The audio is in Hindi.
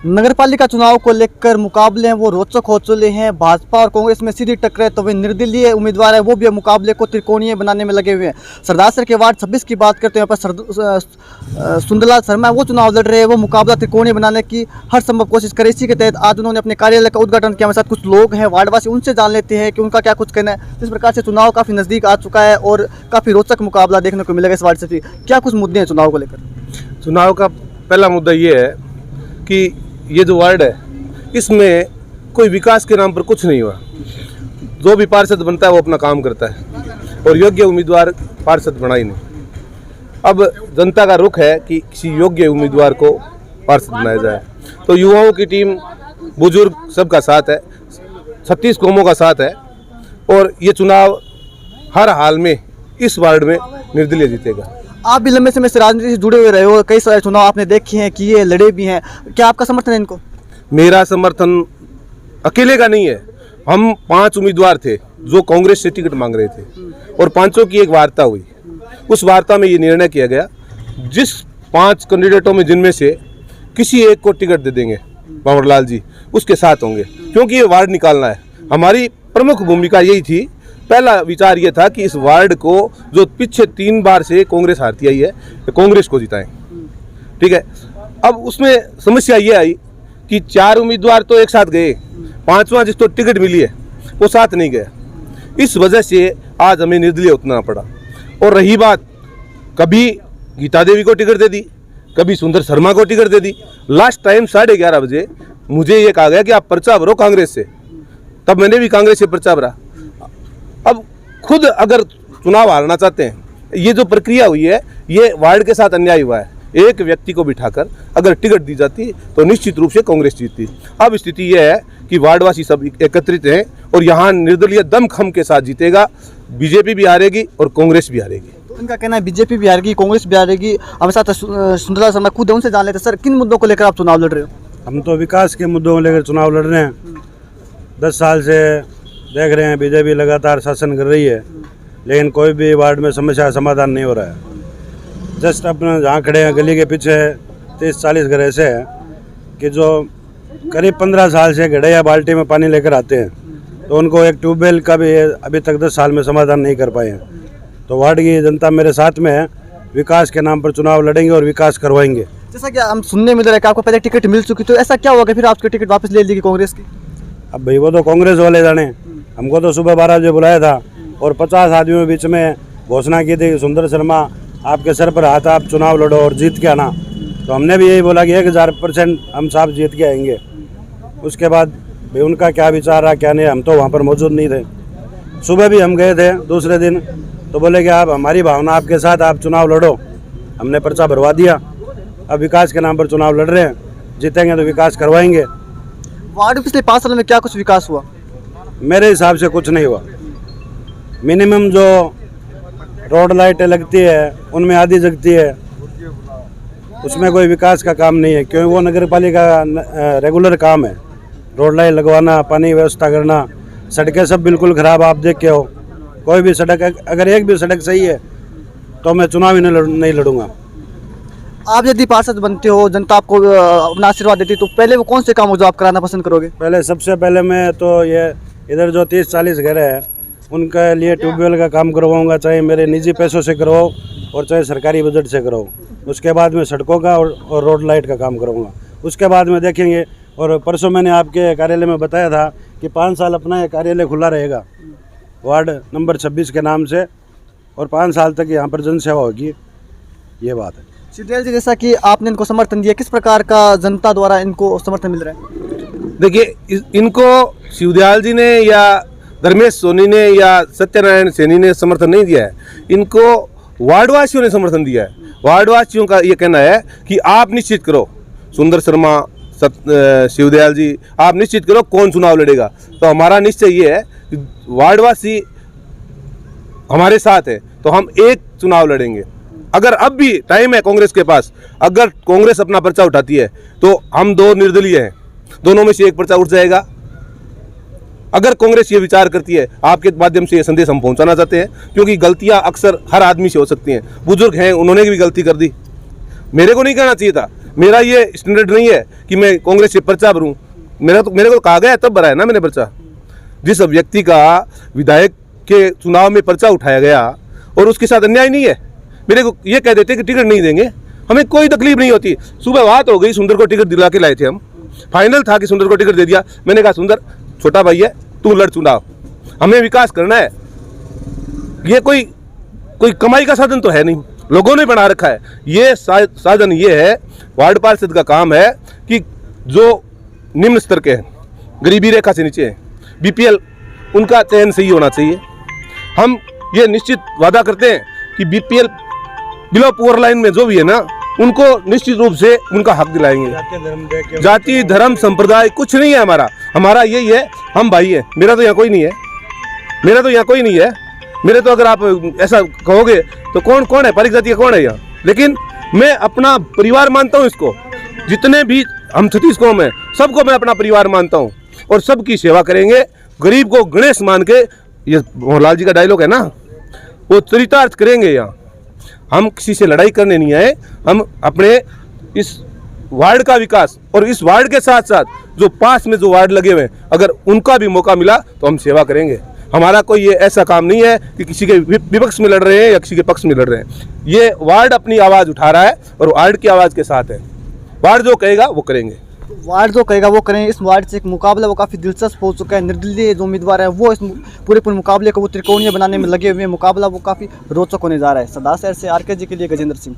नगरपालिका चुनाव को लेकर मुकाबले हैं वो रोचक हो चुके हैं। भाजपा और कांग्रेस में सीधी टक्कर है, तो वे निर्दलीय उम्मीदवार है वो भी मुकाबले को त्रिकोणीय बनाने में लगे हुए हैं। सरदारसर के वार्ड 26 की बात करते हैं, यहाँ पर सुंदरलाल शर्मा वो चुनाव लड़ रहे हैं। वो मुकाबला त्रिकोणीय बनाने की हर संभव कोशिश करे। इसी के तहत आज उन्होंने अपने कार्यालय का उद्घाटन किया। हमारे साथ कुछ लोग हैं वार्डवासी, उनसे जान लेते हैं कि उनका क्या कुछ कहना है। इस प्रकार से चुनाव काफ़ी नज़दीक आ चुका है और काफ़ी रोचक मुकाबला देखने को मिलेगा इस वार्ड से। क्या कुछ मुद्दे हैं चुनाव को लेकर? चुनाव का पहला मुद्दा ये है कि ये जो वार्ड है इसमें कोई विकास के नाम पर कुछ नहीं हुआ। जो भी पार्षद बनता है वो अपना काम करता है और योग्य उम्मीदवार पार्षद बना ही नहीं। अब जनता का रुख है कि किसी योग्य उम्मीदवार को पार्षद बनाया जाए। तो युवाओं की टीम, बुजुर्ग सबका साथ है, 36 कौमों का साथ है और ये चुनाव हर हाल में इस वार्ड में निर्दलीय जीतेगा। आप भी लंबे समय से राजनीति से जुड़े हुए रहे हो, कई सारे चुनाव आपने देखे हैं, किए, लड़े भी हैं। क्या आपका समर्थन है इनको? मेरा समर्थन अकेले का नहीं है। हम 5 उम्मीदवार थे जो कांग्रेस से टिकट मांग रहे थे और 5 की एक वार्ता हुई। उस वार्ता में ये निर्णय किया गया जिस 5 कैंडिडेटों में जिनमें से किसी एक को टिकट दे देंगे भंवरलाल जी उसके साथ होंगे, क्योंकि ये वार्ड निकालना है। हमारी प्रमुख भूमिका यही थी। पहला विचार ये था कि इस वार्ड को जो पिछले 3 बार से कांग्रेस हारती आई है, कांग्रेस को जिताएं। ठीक है। अब उसमें समस्या ये आई कि 4 उम्मीदवार तो एक साथ गए, 5वां जिसको टिकट मिली है वो साथ नहीं गया। इस वजह से आज हमें निर्दलीय उतरना पड़ा। और रही बात, कभी गीता देवी को टिकट दे दी, कभी सुंदर शर्मा को टिकट दे दी। लास्ट टाइम 11:30 बजे मुझे ये कहा गया कि आप पर्चा भरो कांग्रेस से, तब मैंने भी कांग्रेस से पर्चा भरा। अब खुद अगर चुनाव हारना चाहते हैं, ये जो प्रक्रिया हुई है ये वार्ड के साथ अन्याय हुआ है। एक व्यक्ति को बिठाकर अगर टिकट दी जाती तो निश्चित रूप से कांग्रेस जीतती। अब स्थिति यह है कि वार्डवासी सब एकत्रित हैं और यहाँ निर्दलीय दमखम के साथ जीतेगा। बीजेपी भी हारेगी और कांग्रेस भी हारेगी। तो इनका कहना है बीजेपी भी हारेगी, कांग्रेस भी हारेगी। हमारे साथ सुंदरलाल शर्मा खुद है, उनसे जान लेते हैं। सर, किन मुद्दों को लेकर आप चुनाव लड़ रहे हो? हम तो विकास के मुद्दों को लेकर चुनाव लड़ रहे हैं। 10 साल से देख रहे हैं बीजेपी लगातार शासन कर रही है, लेकिन कोई भी वार्ड में समस्या का समाधान नहीं हो रहा है। जस्ट अपना जहाँ खड़े हैं गली के पीछे 30-40 घर ऐसे हैं कि जो करीब 15 साल से घड़े या बाल्टी में पानी लेकर आते हैं, तो उनको एक ट्यूबवेल का भी अभी तक 10 साल में समाधान नहीं कर पाए हैं। तो वार्ड की जनता मेरे साथ में है। विकास के नाम पर चुनाव लड़ेंगे और विकास करवाएंगे। जैसा कि हम सुनने में रहे कि आपको पहले टिकट मिल चुकी, तो ऐसा क्या होगा फिर आपकी टिकट वापस ले ली कांग्रेस की? अब भाई वो तो कांग्रेस वाले जाने। हमको तो सुबह 12 बजे बुलाया था और 50 आदमियों के बीच में घोषणा की थी, सुंदर शर्मा आपके सर पर हाथ, आप चुनाव लड़ो और जीत के आना। तो हमने भी यही बोला कि 1000% हम साहब जीत के आएंगे। उसके बाद भाई उनका क्या विचार रहा क्या नहीं, हम तो वहाँ पर मौजूद नहीं थे। सुबह भी हम गए थे दूसरे दिन, तो बोले कि आप हमारी भावना आपके साथ, आप चुनाव लड़ो। हमने पर्चा भरवा दिया। अब विकास के नाम पर चुनाव लड़ रहे हैं, जीतेंगे तो विकास करवाएंगे। वार्ड में पिछले 5 साल में क्या कुछ विकास हुआ? मेरे हिसाब से कुछ नहीं हुआ। मिनिमम जो रोड लाइटें लगती है उनमें आधी जगती है, उसमें कोई विकास का काम नहीं है, क्योंकि वो नगरपालिका का रेगुलर काम है। रोड लाइट लगवाना, पानी व्यवस्था करना, सड़कें सब बिल्कुल ख़राब आप देख के हो। कोई भी सड़क, अगर एक भी सड़क सही है तो मैं चुनाव ही नहीं लड़ूंगा। आप यदि पार्षद बनते हो, जनता आपको अपना आशीर्वाद देती, तो पहले वो कौन से काम हो जो आप कराना पसंद करोगे? पहले सबसे पहले मैं तो ये इधर जो 30-40 घर है उनके लिए ट्यूबवेल का काम करवाऊंगा, चाहे मेरे निजी पैसों से करवाओ और चाहे सरकारी बजट से कराओ। उसके बाद में सड़कों का और रोड लाइट का काम करूँगा। उसके बाद में देखेंगे। और परसों मैंने आपके कार्यालय में बताया था कि 5 साल अपना ये कार्यालय खुला रहेगा वार्ड नंबर 26 के नाम से, और 5 साल तक यहाँ पर जनसेवा होगी। ये बात है। शिवदयाल जी, जैसा कि आपने इनको समर्थन दिया, किस प्रकार का जनता द्वारा इनको समर्थन मिल रहा है? देखिए, इनको शिवदयाल जी ने या धर्मेश सोनी ने या सत्यनारायण सैनी ने समर्थन नहीं दिया है, इनको वार्डवासियों ने समर्थन दिया है। वार्डवासियों का ये कहना है कि आप निश्चित करो, सुंदर शर्मा, शिवदयाल जी, आप निश्चित करो कौन चुनाव लड़ेगा। तो हमारा निश्चय ये है कि वार्डवासी हमारे साथ है तो हम एक चुनाव लड़ेंगे। अगर अब भी टाइम है कांग्रेस के पास, अगर कांग्रेस अपना पर्चा उठाती है तो हम 2 निर्दलीय हैं, दोनों में से एक पर्चा उठ जाएगा। अगर कांग्रेस ये विचार करती है, आपके माध्यम से ये संदेश हम पहुंचाना चाहते हैं, क्योंकि गलतियां अक्सर हर आदमी से हो सकती हैं। बुजुर्ग हैं, उन्होंने भी गलती कर दी, मेरे को नहीं करना चाहिए था, मेरा ये स्टैंडर्ड नहीं है कि मैं कांग्रेस से पर्चा भरूं। मेरे को कहा गया तब भरा है ना मैंने पर्चा। जिस व्यक्ति का विधायक के चुनाव में पर्चा उठाया गया और उसके साथ अन्याय नहीं है, मेरे को ये कह देते कि टिकट नहीं देंगे, हमें कोई तकलीफ नहीं होती। सुबह बात हो गई, सुंदर को टिकट दिला के लाए थे हम, फाइनल था कि सुंदर को टिकट दे दिया। मैंने कहा सुंदर छोटा भाई है, तू लड़ चुनाव, हमें विकास करना है। ये कोई कमाई का साधन तो है नहीं, लोगों ने बना रखा है। ये साधन ये है, वार्ड पार्षद का काम है कि जो निम्न स्तर के हैं, गरीबी रेखा से नीचे हैं, बीपीएल, उनका चयन सही होना चाहिए। हम ये निश्चित वादा करते हैं कि बीपीएल बिलो पुअर लाइन में जो भी है ना, उनको निश्चित रूप से उनका हक दिलाएंगे। जाति धर्म संप्रदाय कुछ नहीं है हमारा यही है, हम भाई हैं। मेरा तो यहाँ कोई नहीं है, मेरे तो अगर आप ऐसा कहोगे तो कौन है, परिक जाति का कौन है यहाँ। लेकिन मैं अपना परिवार मानता हूँ इसको, जितने भी हम 36 कौम हैं सबको मैं अपना परिवार मानता हूँ और सबकी सेवा करेंगे। गरीब को गणेश मान के, ये मोहनलाल जी का डायलॉग है ना, वो चरितार्थ करेंगे। यहाँ हम किसी से लड़ाई करने नहीं आए, हम अपने इस वार्ड का विकास और इस वार्ड के साथ साथ जो पास में जो वार्ड लगे हुए हैं, अगर उनका भी मौका मिला तो हम सेवा करेंगे। हमारा कोई ये ऐसा काम नहीं है कि किसी के विपक्ष में लड़ रहे हैं या किसी के पक्ष में लड़ रहे हैं। ये वार्ड अपनी आवाज़ उठा रहा है और वार्ड की आवाज़ के साथ है। वार्ड जो कहेगा वो करेंगे, वार्ड जो कहेगा वो करेंगे। इस वार्ड से एक मुकाबला वो काफ़ी दिलचस्प हो चुका है। निर्दलीय जो उम्मीदवार है वो इस पूरे मुकाबले को वो त्रिकोणीय बनाने में लगे हुए हैं। मुकाबला वो काफ़ी रोचक होने जा रहा है। सदा शहर से आरके जी के लिए गजेंद्र सिंह।